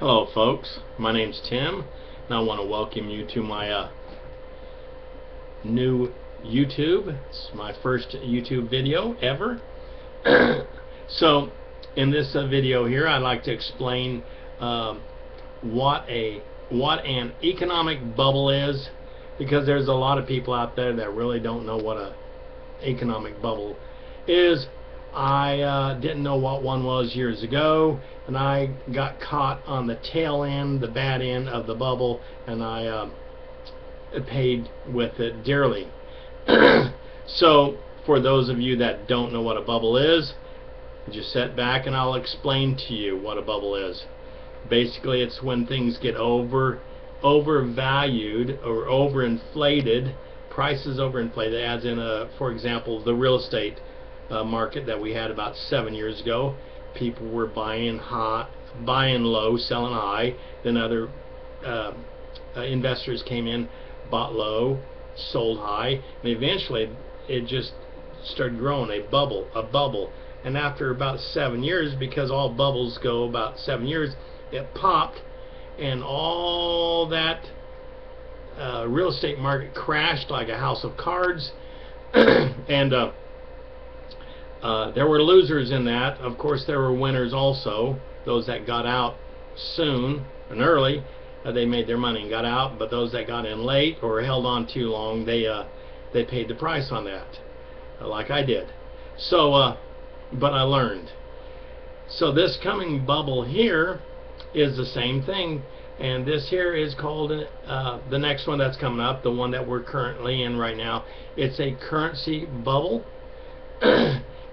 Hello folks, my name's Tim and I want to welcome you to my new YouTube. It's my first YouTube video ever. So in this video here I'd like to explain what an economic bubble is, because there's a lot of people out there that really don't know what an economic bubble is. I didn't know what one was years ago, and I got caught on the tail end, the bad end of the bubble, and I paid with it dearly. So for those of you that don't know what a bubble is, just sit back and I'll explain to you what a bubble is. Basically, it's when things get overvalued or overinflated, prices overinflated, as in for example, the real estate market that we had about 7 years ago. People were buying low, selling high. Then other investors came in, bought low, sold high, and eventually it just started growing, a bubble. And after about 7 years, because all bubbles go about 7 years, it popped, and all that real estate market crashed like a house of cards. And there were losers in that. Of course, there were winners also. Those that got out soon and early, they made their money and got out. But those that got in late or held on too long, they paid the price on that, like I did. So, but I learned. So this coming bubble here is the same thing, and this here is called the next one that's coming up, the one that we're currently in right now. It's a currency bubble.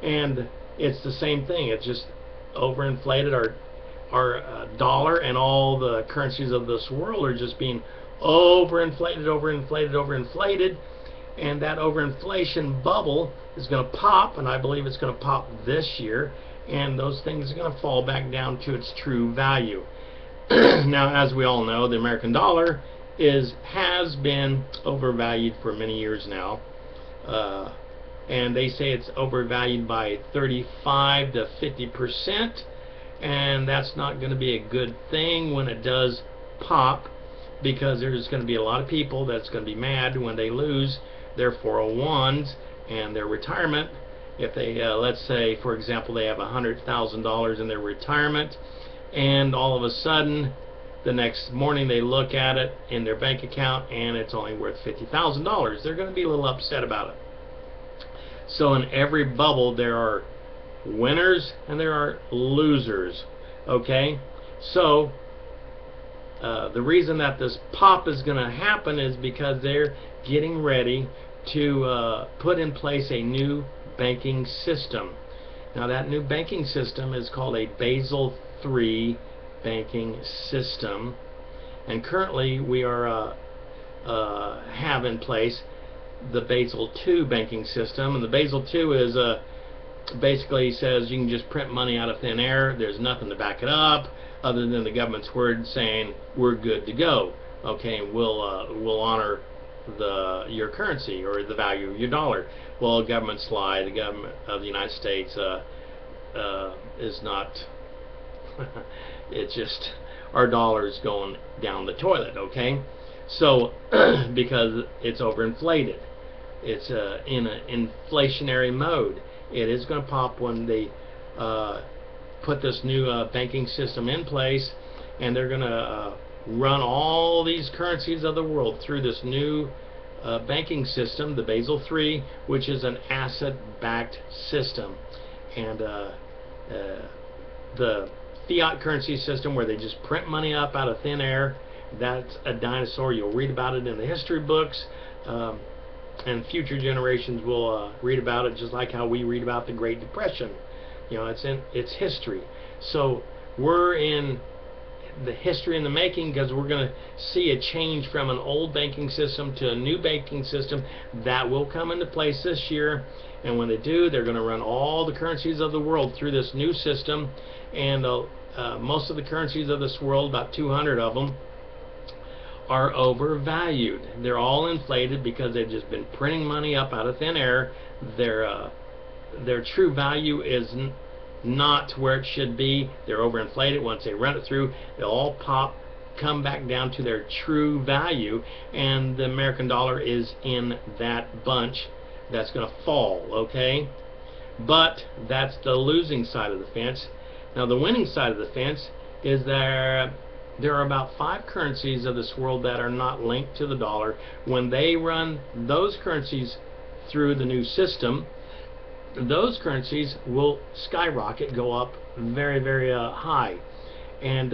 And it's the same thing. It's just overinflated. Our dollar and all the currencies of this world are just being overinflated, and that overinflation bubble is going to pop, and I believe it's going to pop this year, and those things are going to fall back down to its true value. Now, as we all know, the American dollar has been overvalued for many years now. And they say it's overvalued by 35 to 50%, and that's not going to be a good thing when it does pop, because there's going to be a lot of people that's going to be mad when they lose their 401s and their retirement. If they, let's say, for example, they have $100,000 in their retirement, and all of a sudden, the next morning they look at it in their bank account and it's only worth $50,000. They're going to be a little upset about it. So in every bubble there are winners and there are losers. Okay? So the reason that this pop is going to happen is because they're getting ready to put in place a new banking system. Now that new banking system is called a Basel III banking system, and currently we are have in place the Basel II banking system. And the Basel II is basically says you can just print money out of thin air. There's nothing to back it up other than the government's word saying we're good to go. Okay, we'll honor your currency or the value of your dollar. Well, governments lie. The government of the United States is not. It's just our dollar's going down the toilet. Okay, so because it's overinflated. It's in an inflationary mode. It is going to pop when they put this new banking system in place, and they're going to run all these currencies of the world through this new banking system, the Basel III, which is an asset-backed system. And the fiat currency system, where they just print money up out of thin air, that's a dinosaur. You'll read about it in the history books, and future generations will read about it, just like how we read about the Great Depression. You know, it's history. So we're in the history in the making, because we're going to see a change from an old banking system to a new banking system that will come into place this year. And when they do, they're going to run all the currencies of the world through this new system, and most of the currencies of this world, about 200 of them, are overvalued. They're all inflated because they've just been printing money up out of thin air. Their true value not where it should be. They're overinflated. Once they run it through, they'll all pop, come back down to their true value, and the American dollar is in that bunch that's going to fall, okay? But that's the losing side of the fence. Now the winning side of the fence is there are about 5 currencies of this world that are not linked to the dollar. When they run those currencies through the new system, those currencies will skyrocket, go up very, very high. And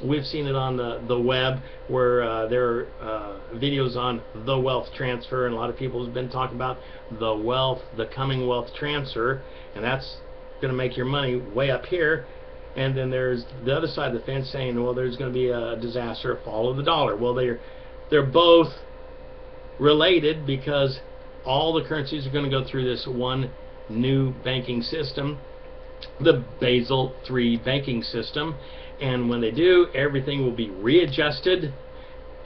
we've seen it on the web, where there are videos on the wealth transfer, and a lot of people have been talking about the coming wealth transfer, and that's going to make your money way up here. And then there's the other side of the fence saying, well, there's going to be a disaster, a fall of the dollar. Well, they're both related, because all the currencies are going to go through this one new banking system, the Basel III banking system. And when they do, everything will be readjusted.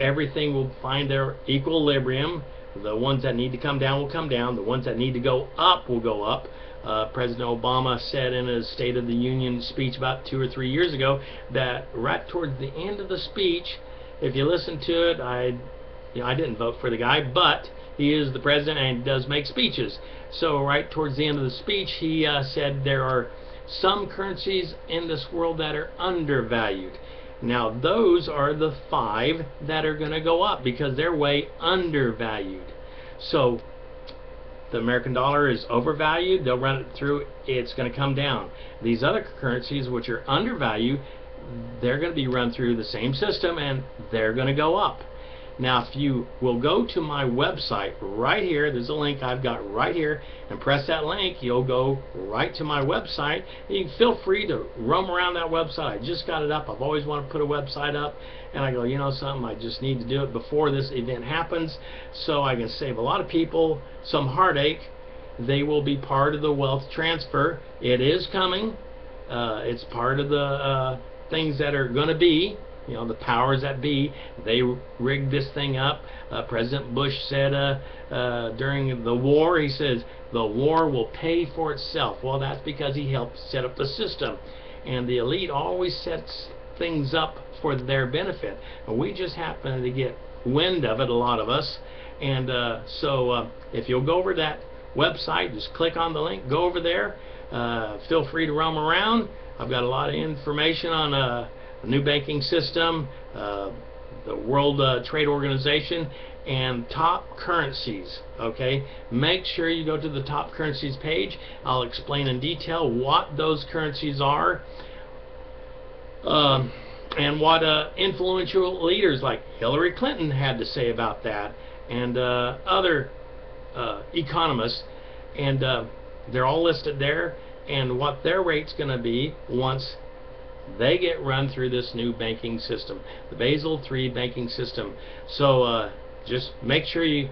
Everything will find their equilibrium. The ones that need to come down will come down. The ones that need to go up will go up. President Obama said in his State of the Union speech about 2 or 3 years ago that right towards the end of the speech, if you listen to it, I didn't vote for the guy, but he is the president and does make speeches. So right towards the end of the speech, he said there are some currencies in this world that are undervalued. Now those are the 5 that are going to go up because they're way undervalued. So the American dollar is overvalued. They'll run it through. It's going to come down. These other currencies, which are undervalued, they're going to be run through the same system, and they're going to go up. Now, if you will go to my website right here, there's a link I've got right here, and press that link, you'll go right to my website. And you can feel free to roam around that website. I just got it up. I've always wanted to put a website up, and I go, you know something, I just need to do it before this event happens, so I can save a lot of people some heartache. They will be part of the wealth transfer. It is coming. It's part of the things that are going to be. You know, the powers that be, they rigged this thing up. President Bush said during the war, he says, the war will pay for itself. Well, that's because he helped set up the system. And the elite always sets things up for their benefit. And we just happen to get wind of it, a lot of us. And so if you'll go over that website, just click on the link, go over there. Feel free to roam around. I've got a lot of information on the new banking system, the World Trade Organization, and top currencies. Okay, make sure you go to the top currencies page. I'll explain in detail what those currencies are, and what influential leaders like Hillary Clinton had to say about that, and other economists, and they're all listed there, and what their rate's going to be once they get run through this new banking system, the Basel III banking system. So just make sure you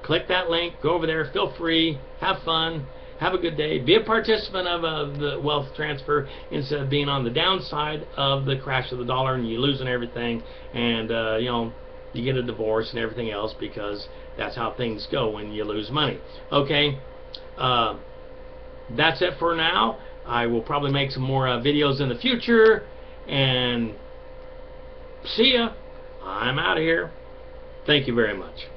click that link, go over there, feel free, have fun, have a good day, be a participant of the wealth transfer instead of being on the downside of the crash of the dollar and you losing everything, and you know, you get a divorce and everything else, because that's how things go when you lose money. Okay, that's it for now. I will probably make some more videos in the future, and see ya. I'm out of here. Thank you very much.